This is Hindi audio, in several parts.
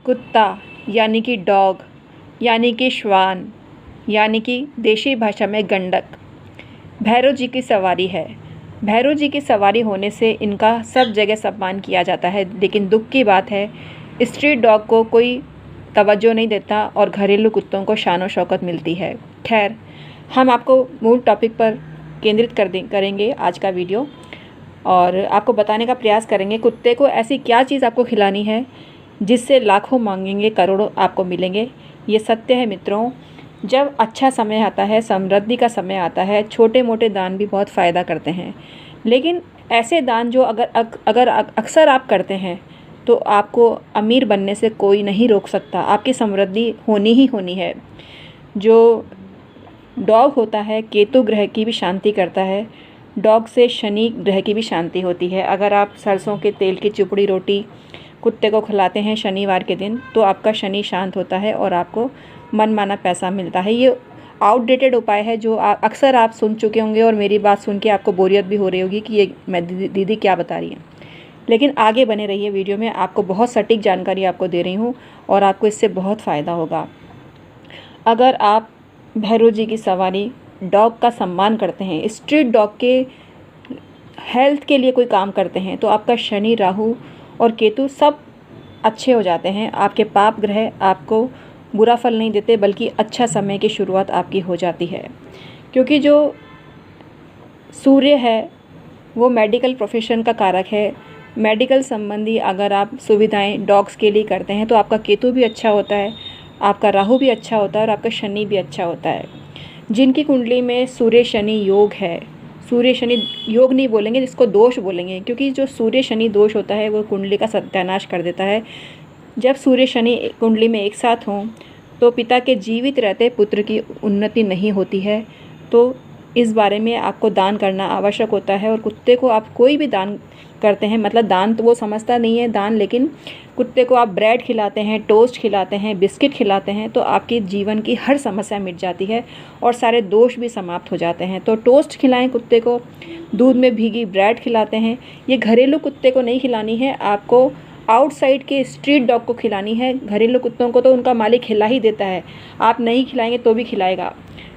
कुत्ता यानी कि डॉग यानी कि श्वान यानी कि देशी भाषा में गंडक भैरव जी की सवारी है। भैरव जी की सवारी होने से इनका सब जगह सम्मान किया जाता है, लेकिन दुख की बात है स्ट्रीट डॉग को कोई तवज्जो नहीं देता और घरेलू कुत्तों को शान और शौकत मिलती है। खैर, हम आपको मूल टॉपिक पर केंद्रित करेंगे आज का वीडियो और आपको बताने का प्रयास करेंगे कुत्ते को ऐसी क्या चीज़ आपको खिलानी है जिससे लाखों मांगेंगे करोड़ों आपको मिलेंगे। ये सत्य है मित्रों। जब अच्छा समय आता है, समृद्धि का समय आता है, छोटे मोटे दान भी बहुत फ़ायदा करते हैं। लेकिन ऐसे दान जो अगर अक्सर आप करते हैं तो आपको अमीर बनने से कोई नहीं रोक सकता। आपकी समृद्धि होनी ही होनी है। जो डॉग होता है केतु ग्रह की भी शांति करता है। डॉग से शनि ग्रह की भी शांति होती है। अगर आप सरसों के तेल की चुपड़ी रोटी कुत्ते को खिलाते हैं शनिवार के दिन तो आपका शनि शांत होता है और आपको मनमाना पैसा मिलता है। ये आउटडेटेड उपाय है जो अक्सर आप सुन चुके होंगे और मेरी बात सुन के आपको बोरियत भी हो रही होगी कि ये मैं दीदी क्या बता रही है। लेकिन आगे बने रहिए वीडियो में, आपको बहुत सटीक जानकारी आपको दे रही हूँ और आपको इससे बहुत फ़ायदा होगा। अगर आप भैरव जी की सवारी डॉग का सम्मान करते हैं, स्ट्रीट डॉग के हेल्थ के लिए कोई काम करते हैं तो आपका शनि, राहु और केतु सब अच्छे हो जाते हैं। आपके पाप ग्रह आपको बुरा फल नहीं देते बल्कि अच्छा समय की शुरुआत आपकी हो जाती है। क्योंकि जो सूर्य है वो मेडिकल प्रोफेशन का कारक है। मेडिकल संबंधी अगर आप सुविधाएं डॉग्स के लिए करते हैं तो आपका केतु भी अच्छा होता है, आपका राहु भी अच्छा होता है और आपका शनि भी अच्छा होता है। जिनकी कुंडली में सूर्य शनि योग है, सूर्य शनि योग नहीं बोलेंगे, जिसको दोष बोलेंगे, क्योंकि जो सूर्य शनि दोष होता है वो कुंडली का सत्यानाश कर देता है। जब सूर्य शनि कुंडली में एक साथ हों तो पिता के जीवित रहते पुत्र की उन्नति नहीं होती है। तो इस बारे में आपको दान करना आवश्यक होता है। और कुत्ते को आप कोई भी दान करते हैं, मतलब दान तो वो समझता नहीं है दान, लेकिन कुत्ते को आप ब्रेड खिलाते हैं, टोस्ट खिलाते हैं, बिस्किट खिलाते हैं तो आपके जीवन की हर समस्या मिट जाती है और सारे दोष भी समाप्त हो जाते हैं। तो टोस्ट खिलाएं कुत्ते को, दूध में भीगी ब्रेड खिलाते हैं। ये घरेलू कुत्ते को नहीं खिलानी है, आपको आउटसाइड के स्ट्रीट डॉग को खिलानी है। घरेलू कुत्तों को तो उनका मालिक खिला ही देता है, आप नहीं खिलाएंगे तो भी खिलाएगा।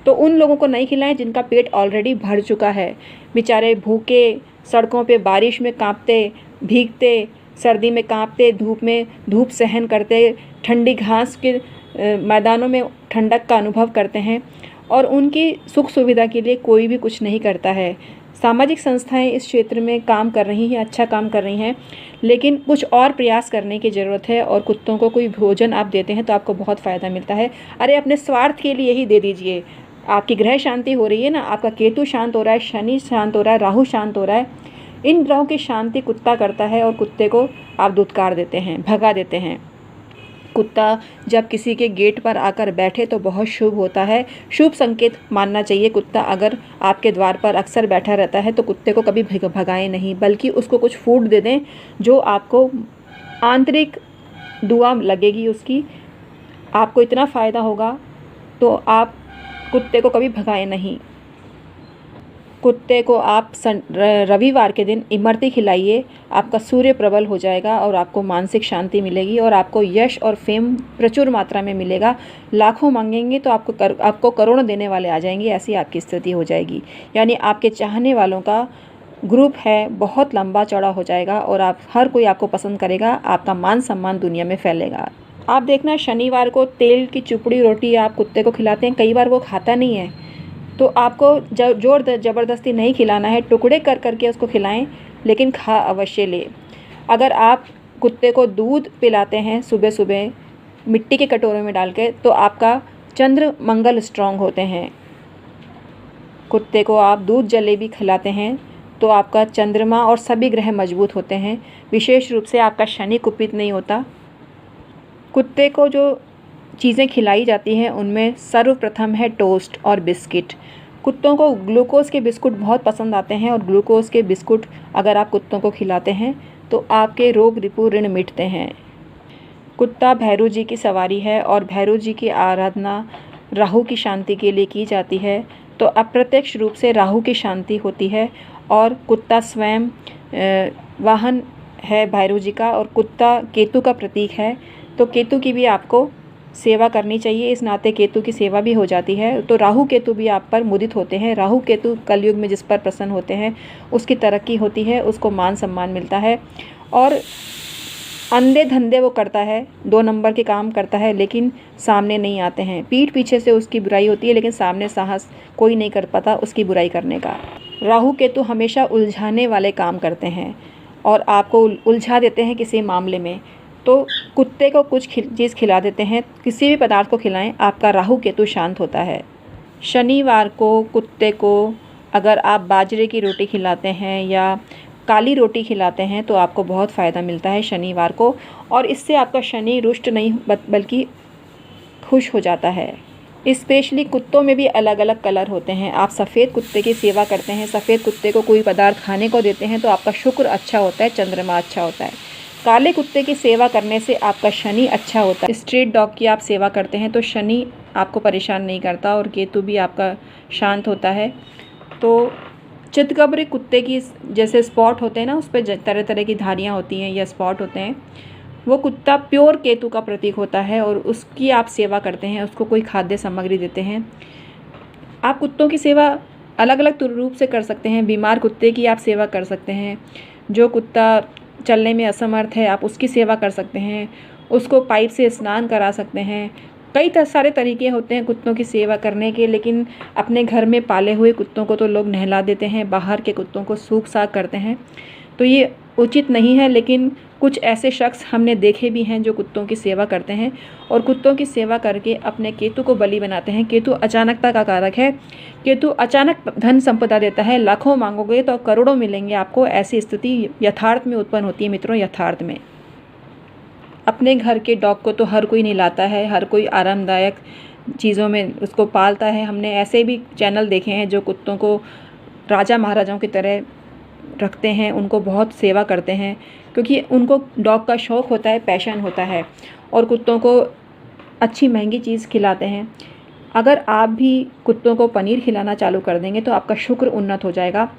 तो उन लोगों को नहीं खिलाएं जिनका पेट ऑलरेडी भर चुका है। बेचारे भूखे सड़कों पे बारिश में कांपते, भीगते, सर्दी में कांपते, धूप सहन करते, ठंडी घास के मैदानों में ठंडक का अनुभव करते हैं और उनकी सुख सुविधा के लिए कोई भी कुछ नहीं करता है। सामाजिक संस्थाएं इस क्षेत्र में काम कर रही हैं, अच्छा काम कर रही हैं, लेकिन कुछ और प्रयास करने की ज़रूरत है। और कुत्तों को कोई भोजन आप देते हैं तो आपको बहुत फ़ायदा मिलता है। अरे अपने स्वार्थ के लिए ही दे दीजिए। आपकी ग्रह शांति हो रही है ना, आपका केतु शांत हो रहा है, शनि शांत हो रहा है, राहु शांत हो रहा है। इन ग्रहों की शांति कुत्ता करता है और कुत्ते को आप दुत्कार देते हैं, भगा देते हैं। कुत्ता जब किसी के गेट पर आकर बैठे तो बहुत शुभ होता है, शुभ संकेत मानना चाहिए। कुत्ता अगर आपके द्वार पर अक्सर बैठा रहता है तो कुत्ते को कभी भगाएं नहीं, बल्कि उसको कुछ फूड दे दें जो आपको आंतरिक दुआ लगेगी उसकी, आपको इतना फ़ायदा होगा। तो आप कुत्ते को कभी भगाएं नहीं। कुत्ते को आप रविवार के दिन इमरती खिलाइए, आपका सूर्य प्रबल हो जाएगा और आपको मानसिक शांति मिलेगी और आपको यश और फेम प्रचुर मात्रा में मिलेगा। लाखों मांगेंगे तो आपको करोड़ों देने वाले आ जाएंगे, ऐसी आपकी स्थिति हो जाएगी। यानी आपके चाहने वालों का ग्रुप है बहुत लंबा चौड़ा हो जाएगा और हर कोई आपको पसंद करेगा, आपका मान सम्मान दुनिया में फैलेगा। आप देखना शनिवार को तेल की चुपड़ी रोटी आप कुत्ते को खिलाते हैं, कई बार वो खाता नहीं है तो आपको जोर ज़बरदस्ती नहीं खिलाना है, टुकड़े कर करके उसको खिलाएं, लेकिन खा अवश्य ले। अगर आप कुत्ते को दूध पिलाते हैं सुबह सुबह मिट्टी के कटोरे में डाल के तो आपका चंद्र मंगल स्ट्रांग होते हैं। कुत्ते को आप दूध जलेबी खिलाते हैं तो आपका चंद्रमा और सभी ग्रह मजबूत होते हैं। विशेष रूप से आपका शनि कुपित नहीं होता। कुत्ते को जो चीज़ें खिलाई जाती हैं उनमें सर्वप्रथम है टोस्ट और बिस्किट। कुत्तों को ग्लूकोज़ के बिस्कुट बहुत पसंद आते हैं और ग्लूकोज़ के बिस्कुट अगर आप कुत्तों को खिलाते हैं तो आपके रोग रिपु ऋण मिटते हैं। कुत्ता भैरव जी की सवारी है और भैरव जी की आराधना राहु की शांति के लिए की जाती है, तो अप्रत्यक्ष रूप से राहु की शांति होती है। और कुत्ता स्वयं वाहन है भैरव जी का और कुत्ता केतु का प्रतीक है। तो केतु की भी आपको सेवा करनी चाहिए। इस नाते केतु की सेवा भी हो जाती है। तो राहु केतु भी आप पर मुदित होते हैं। राहु केतु कलयुग में जिस पर प्रसन्न होते हैं उसकी तरक्की होती है, उसको मान सम्मान मिलता है। और अंधे धंधे वो करता है, 2 नंबर के काम करता है, लेकिन सामने नहीं आते हैं। पीठ पीछे से उसकी बुराई होती है, लेकिन सामने साहस कोई नहीं कर पाता उसकी बुराई करने का। राहु केतु हमेशा उलझाने वाले काम करते हैं और आपको उलझा देते हैं किसी मामले में। तो कुत्ते को कुछ चीज़ खिला देते हैं, किसी भी पदार्थ को खिलाएं, आपका राहु केतु शांत होता है। शनिवार को कुत्ते को अगर आप बाजरे की रोटी खिलाते हैं या काली रोटी खिलाते हैं तो आपको बहुत फ़ायदा मिलता है शनिवार को, और इससे आपका शनि रुष्ट नहीं बल्कि खुश हो जाता है। स्पेशली कुत्तों में भी अलग अलग कलर होते हैं। आप सफ़ेद कुत्ते की सेवा करते हैं, सफ़ेद कुत्ते को कोई पदार्थ खाने को देते हैं तो आपका शुक्र अच्छा होता है, चंद्रमा अच्छा होता है। काले कुत्ते की सेवा करने से आपका शनि अच्छा होता है। स्ट्रीट डॉग की आप सेवा करते हैं तो शनि आपको परेशान नहीं करता और केतु भी आपका शांत होता है। तो चितकबरे कुत्ते की जैसे स्पॉट होते हैं ना, उस पर तरह तरह की धारियाँ होती हैं या स्पॉट होते हैं, वो कुत्ता प्योर केतु का प्रतीक होता है और उसकी आप सेवा करते हैं, उसको कोई खाद्य सामग्री देते हैं। आप कुत्तों की सेवा अलग अलग रूप से कर सकते हैं। बीमार कुत्ते की आप सेवा कर सकते हैं। जो कुत्ता चलने में असमर्थ है आप उसकी सेवा कर सकते हैं, उसको पाइप से स्नान करा सकते हैं। कई सारे तरीके होते हैं कुत्तों की सेवा करने के, लेकिन अपने घर में पाले हुए कुत्तों को तो लोग नहला देते हैं, बाहर के कुत्तों को सूख साख करते हैं, तो ये उचित नहीं है। लेकिन कुछ ऐसे शख्स हमने देखे भी हैं जो कुत्तों की सेवा करते हैं और कुत्तों की सेवा करके अपने केतु को बलि बनाते हैं। केतु अचानकता का कारक है। केतु अचानक धन संपदा देता है। लाखों मांगोगे तो करोड़ों मिलेंगे आपको, ऐसी स्थिति यथार्थ में उत्पन्न होती है मित्रों, यथार्थ में। अपने घर के डॉग को तो हर कोई नहीं लाता है, हर कोई आरामदायक चीज़ों में उसको पालता है। हमने ऐसे भी चैनल देखे हैं जो कुत्तों को राजा महाराजाओं की तरह रखते हैं, उनको बहुत सेवा करते हैं, क्योंकि उनको डॉग का शौक़ होता है, पैशन होता है, और कुत्तों को अच्छी महंगी चीज़ खिलाते हैं। अगर आप भी कुत्तों को पनीर खिलाना चालू कर देंगे तो आपका शुक्र उन्नत हो जाएगा।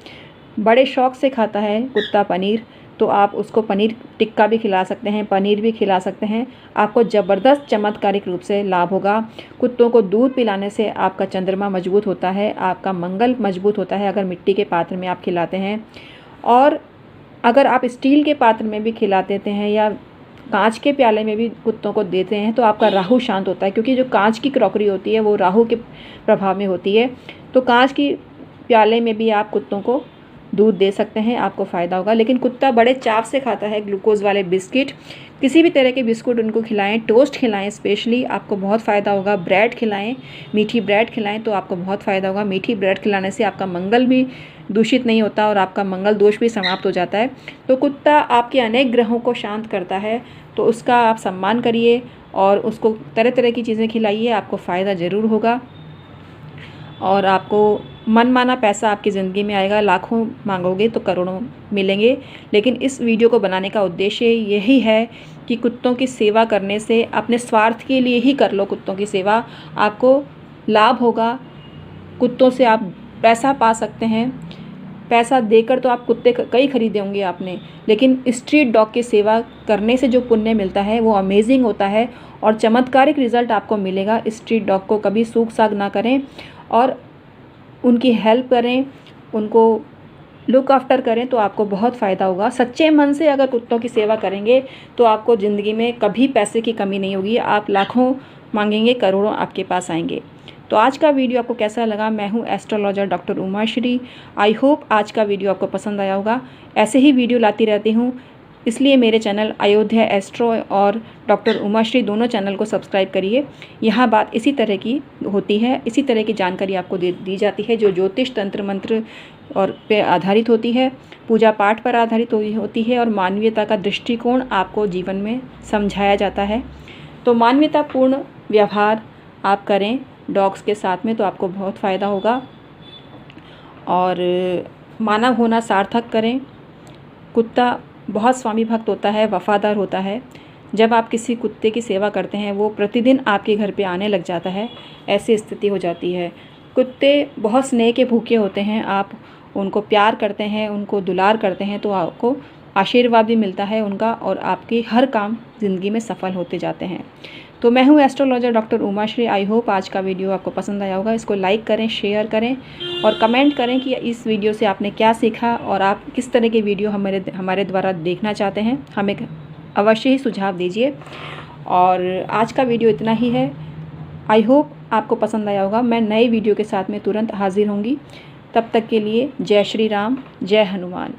बड़े शौक़ से खाता है कुत्ता पनीर, तो आप उसको पनीर टिक्का भी खिला सकते हैं, पनीर भी खिला सकते हैं। आपको ज़बरदस्त चमत्कारिक रूप से लाभ होगा। कुत्तों को दूध पिलाने से आपका चंद्रमा मजबूत होता है, आपका मंगल मजबूत होता है अगर मिट्टी के पात्र में आप खिलाते हैं। और अगर आप स्टील के पात्र में भी खिला देते हैं या कांच के प्याले में भी कुत्तों को देते हैं तो आपका राहु शांत होता है, क्योंकि जो कांच की क्रॉकरी होती है वो राहु के प्रभाव में होती है। तो कांच की प्याले में भी आप कुत्तों को दूध दे सकते हैं, आपको फ़ायदा होगा। लेकिन कुत्ता बड़े चाव से खाता है ग्लूकोज़ वाले बिस्किट, किसी भी तरह के बिस्कुट उनको खिलाएं, टोस्ट खिलाएं, स्पेशली आपको बहुत फ़ायदा होगा। ब्रेड खिलाएं, मीठी ब्रेड खिलाएं तो आपको बहुत फ़ायदा होगा। मीठी ब्रेड खिलाने से आपका मंगल भी दूषित नहीं होता और आपका मंगल दोष भी समाप्त हो जाता है। तो कुत्ता आपके अनेक ग्रहों को शांत करता है, तो उसका आप सम्मान करिए और उसको तरह तरह की चीज़ें खिलाइए, आपको फ़ायदा ज़रूर होगा और आपको मनमाना पैसा आपकी ज़िंदगी में आएगा। लाखों मांगोगे तो करोड़ों मिलेंगे। लेकिन इस वीडियो को बनाने का उद्देश्य यही है कि कुत्तों की सेवा करने से, अपने स्वार्थ के लिए ही कर लो कुत्तों की सेवा, आपको लाभ होगा। कुत्तों से आप पैसा पा सकते हैं, पैसा देकर तो आप कुत्ते कई खरीदे होंगे आपने, लेकिन स्ट्रीट डॉग की सेवा करने से जो पुण्य मिलता है वो अमेजिंग होता है और चमत्कारिक रिजल्ट आपको मिलेगा। स्ट्रीट डॉग को कभी सूख साग ना करें और उनकी हेल्प करें, उनको लुक आफ्टर करें तो आपको बहुत फ़ायदा होगा। सच्चे मन से अगर कुत्तों की सेवा करेंगे तो आपको ज़िंदगी में कभी पैसे की कमी नहीं होगी। आप लाखों मांगेंगे, करोड़ों आपके पास आएंगे। तो आज का वीडियो आपको कैसा लगा? मैं हूँ astrologer doctor Umashri. I hope आज का वीडियो आपको पसंद आया होगा। ऐसे ही वीडियो लाती रहती हूँ, इसलिए मेरे चैनल अयोध्या एस्ट्रो और डॉक्टर उमाश्री दोनों चैनल को सब्सक्राइब करिए। यहाँ बात इसी तरह की होती है, इसी तरह की जानकारी आपको दी जाती है जो ज्योतिष, तंत्र मंत्र और पे आधारित होती है, पूजा पाठ पर आधारित होती है और मानवीयता का दृष्टिकोण आपको जीवन में समझाया जाता है। तो मानवीयतापूर्ण व्यवहार आप करें डॉग्स के साथ में तो आपको बहुत फ़ायदा होगा और मानव होना सार्थक करें। कुत्ता बहुत स्वामी भक्त होता है, वफ़ादार होता है। जब आप किसी कुत्ते की सेवा करते हैं वो प्रतिदिन आपके घर पे आने लग जाता है, ऐसी स्थिति हो जाती है। कुत्ते बहुत स्नेह के भूखे होते हैं, आप उनको प्यार करते हैं, उनको दुलार करते हैं तो आपको आशीर्वाद भी मिलता है उनका और आपके हर काम ज़िंदगी में सफल होते जाते हैं। तो मैं हूँ astrologer doctor Umashri. I hope आज का वीडियो आपको पसंद आया होगा। इसको लाइक करें, शेयर करें और कमेंट करें कि इस वीडियो से आपने क्या सीखा और आप किस तरह के वीडियो हमारे द्वारा देखना चाहते हैं। हमें अवश्य ही सुझाव दीजिए। और आज का वीडियो इतना ही है। आई होप आपको पसंद आया होगा। मैं नए वीडियो के साथ में तुरंत हाजिर होंगी। तब तक के लिए जय श्री राम, जय हनुमान।